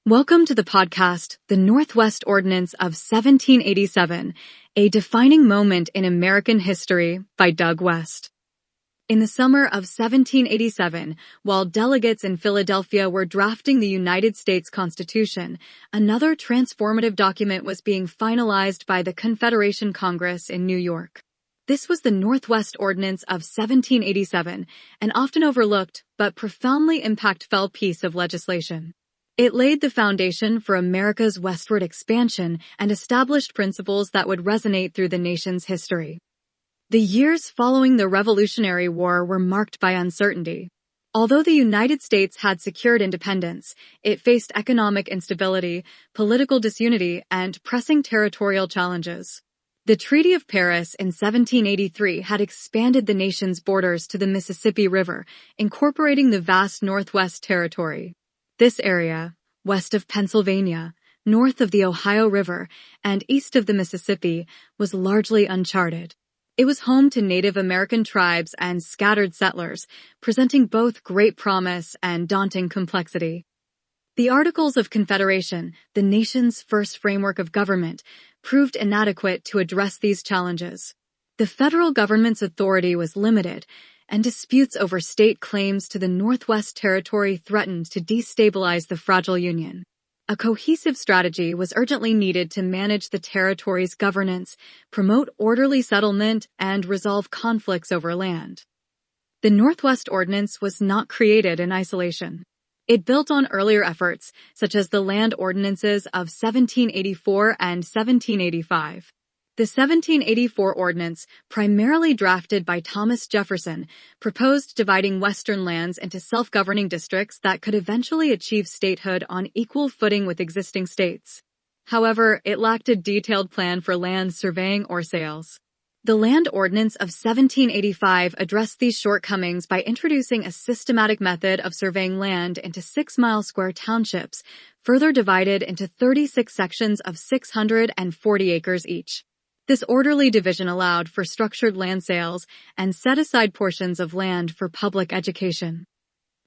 Welcome to the podcast, The Northwest Ordinance of 1787, a defining moment in American history by Doug West. In the summer of 1787, while delegates in Philadelphia were drafting the United States Constitution, another transformative document was being finalized by the Confederation Congress in New York. This was the Northwest Ordinance of 1787, an often overlooked but profoundly impactful piece of legislation. It laid the foundation for America's westward expansion and established principles that would resonate through the nation's history. The years following the Revolutionary War were marked by uncertainty. Although the United States had secured independence, it faced economic instability, political disunity, and pressing territorial challenges. The Treaty of Paris in 1783 had expanded the nation's borders to the Mississippi River, incorporating the vast Northwest Territory. This area, west of Pennsylvania, north of the Ohio River, and east of the Mississippi, was largely uncharted. It was home to Native American tribes and scattered settlers, presenting both great promise and daunting complexity. The Articles of Confederation, the nation's first framework of government, proved inadequate to address these challenges. The federal government's authority was limited, and disputes over state claims to the Northwest Territory threatened to destabilize the fragile union. A cohesive strategy was urgently needed to manage the territory's governance, promote orderly settlement, and resolve conflicts over land. The Northwest Ordinance was not created in isolation. It built on earlier efforts, such as the Land Ordinances of 1784 and 1785. The 1784 Ordinance, primarily drafted by Thomas Jefferson, proposed dividing Western lands into self-governing districts that could eventually achieve statehood on equal footing with existing states. However, it lacked a detailed plan for land surveying or sales. The Land Ordinance of 1785 addressed these shortcomings by introducing a systematic method of surveying land into 6-mile square townships, further divided into 36 sections of 640 acres each. This orderly division allowed for structured land sales and set aside portions of land for public education.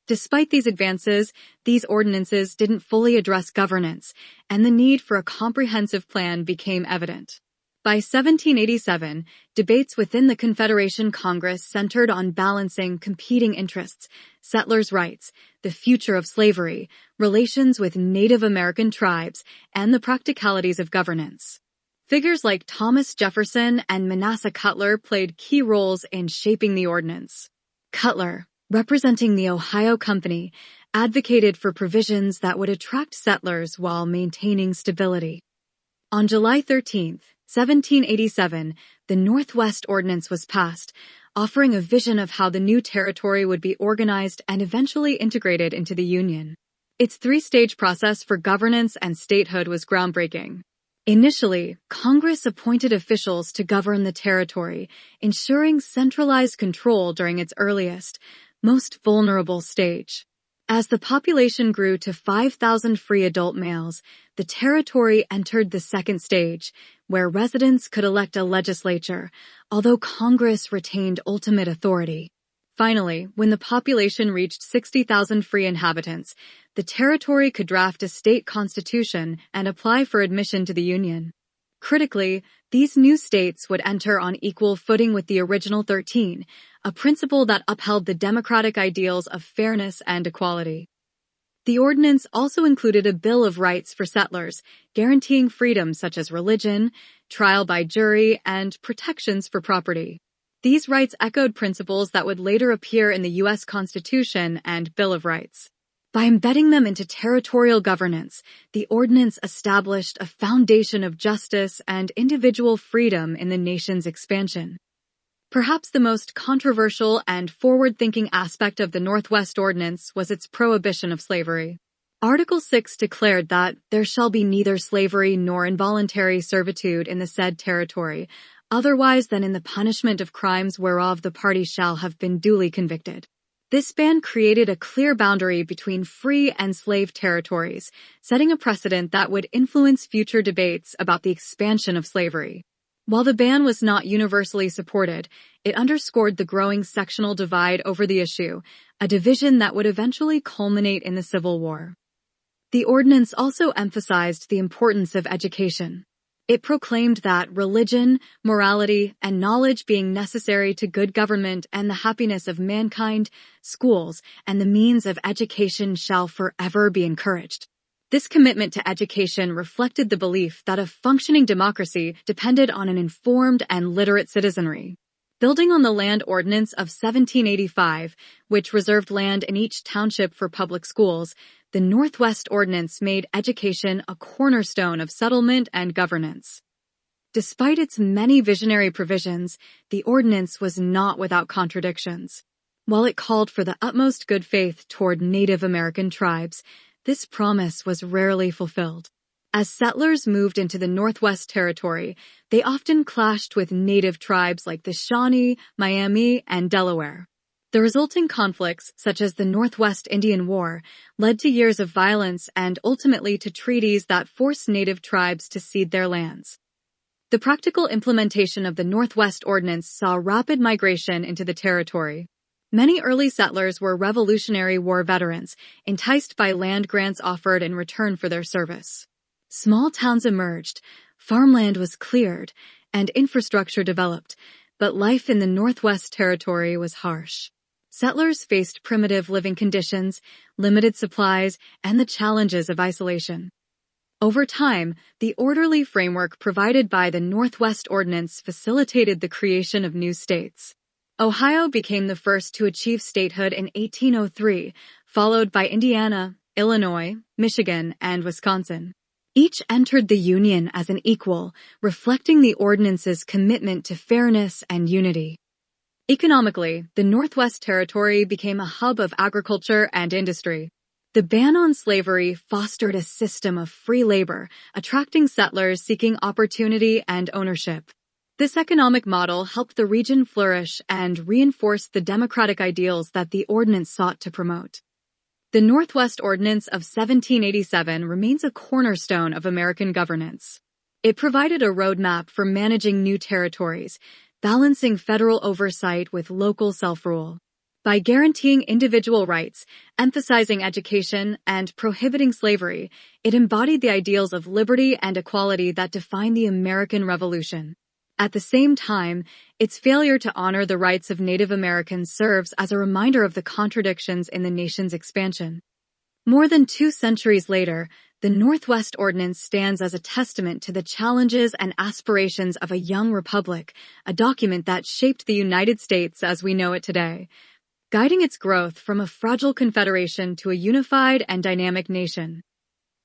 Despite these advances, these ordinances didn't fully address governance, and the need for a comprehensive plan became evident. By 1787, debates within the Confederation Congress centered on balancing competing interests, settlers' rights, the future of slavery, relations with Native American tribes, and the practicalities of governance. Figures like Thomas Jefferson and Manasseh Cutler played key roles in shaping the ordinance. Cutler, representing the Ohio Company, advocated for provisions that would attract settlers while maintaining stability. On July 13, 1787, the Northwest Ordinance was passed, offering a vision of how the new territory would be organized and eventually integrated into the Union. Its three-stage process for governance and statehood was groundbreaking. Initially, Congress appointed officials to govern the territory, ensuring centralized control during its earliest, most vulnerable stage. As the population grew to 5,000 free adult males, the territory entered the second stage, where residents could elect a legislature, although Congress retained ultimate authority. Finally, when the population reached 60,000 free inhabitants, the territory could draft a state constitution and apply for admission to the Union. Critically, these new states would enter on equal footing with the original 13, a principle that upheld the democratic ideals of fairness and equality. The ordinance also included a Bill of Rights for settlers, guaranteeing freedoms such as religion, trial by jury, and protections for property. These rights echoed principles that would later appear in the U.S. Constitution and Bill of Rights. By embedding them into territorial governance, the ordinance established a foundation of justice and individual freedom in the nation's expansion. Perhaps the most controversial and forward-thinking aspect of the Northwest Ordinance was its prohibition of slavery. Article 6 declared that there shall be neither slavery nor involuntary servitude in the said territory, otherwise than in the punishment of crimes whereof the party shall have been duly convicted. This ban created a clear boundary between free and slave territories, setting a precedent that would influence future debates about the expansion of slavery. While the ban was not universally supported, it underscored the growing sectional divide over the issue, a division that would eventually culminate in the Civil War. The ordinance also emphasized the importance of education. It proclaimed that religion, morality, and knowledge being necessary to good government and the happiness of mankind, schools, and the means of education shall forever be encouraged. This commitment to education reflected the belief that a functioning democracy depended on an informed and literate citizenry. Building on the Land Ordinance of 1785, which reserved land in each township for public schools, the Northwest Ordinance made education a cornerstone of settlement and governance. Despite its many visionary provisions, the ordinance was not without contradictions. While it called for the utmost good faith toward Native American tribes, this promise was rarely fulfilled. As settlers moved into the Northwest Territory, they often clashed with native tribes like the Shawnee, Miami, and Delaware. The resulting conflicts, such as the Northwest Indian War, led to years of violence and ultimately to treaties that forced native tribes to cede their lands. The practical implementation of the Northwest Ordinance saw rapid migration into the territory. Many early settlers were Revolutionary War veterans, enticed by land grants offered in return for their service. Small towns emerged, farmland was cleared, and infrastructure developed, but life in the Northwest Territory was harsh. Settlers faced primitive living conditions, limited supplies, and the challenges of isolation. Over time, the orderly framework provided by the Northwest Ordinance facilitated the creation of new states. Ohio became the first to achieve statehood in 1803, followed by Indiana, Illinois, Michigan, and Wisconsin. Each entered the Union as an equal, reflecting the ordinance's commitment to fairness and unity. Economically, the Northwest Territory became a hub of agriculture and industry. The ban on slavery fostered a system of free labor, attracting settlers seeking opportunity and ownership. This economic model helped the region flourish and reinforced the democratic ideals that the ordinance sought to promote. The Northwest Ordinance of 1787 remains a cornerstone of American governance. It provided a roadmap for managing new territories, balancing federal oversight with local self-rule. By guaranteeing individual rights, emphasizing education, and prohibiting slavery, it embodied the ideals of liberty and equality that defined the American Revolution. At the same time, its failure to honor the rights of Native Americans serves as a reminder of the contradictions in the nation's expansion. More than 2 centuries later, the Northwest Ordinance stands as a testament to the challenges and aspirations of a young republic, a document that shaped the United States as we know it today, guiding its growth from a fragile confederation to a unified and dynamic nation.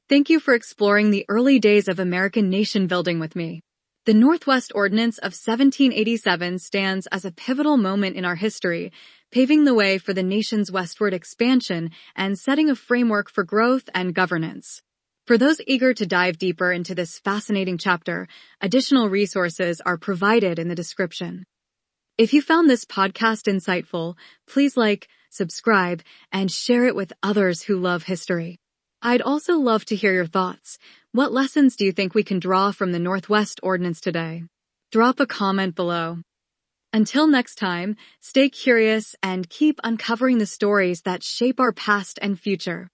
Thank you for exploring the early days of American nation building with me. The Northwest Ordinance of 1787 stands as a pivotal moment in our history, paving the way for the nation's westward expansion and setting a framework for growth and governance. For those eager to dive deeper into this fascinating chapter, additional resources are provided in the description. If you found this podcast insightful, please like, subscribe, and share it with others who love history. I'd also love to hear your thoughts. What lessons do you think we can draw from the Northwest Ordinance today? Drop a comment below. Until next time, stay curious and keep uncovering the stories that shape our past and future.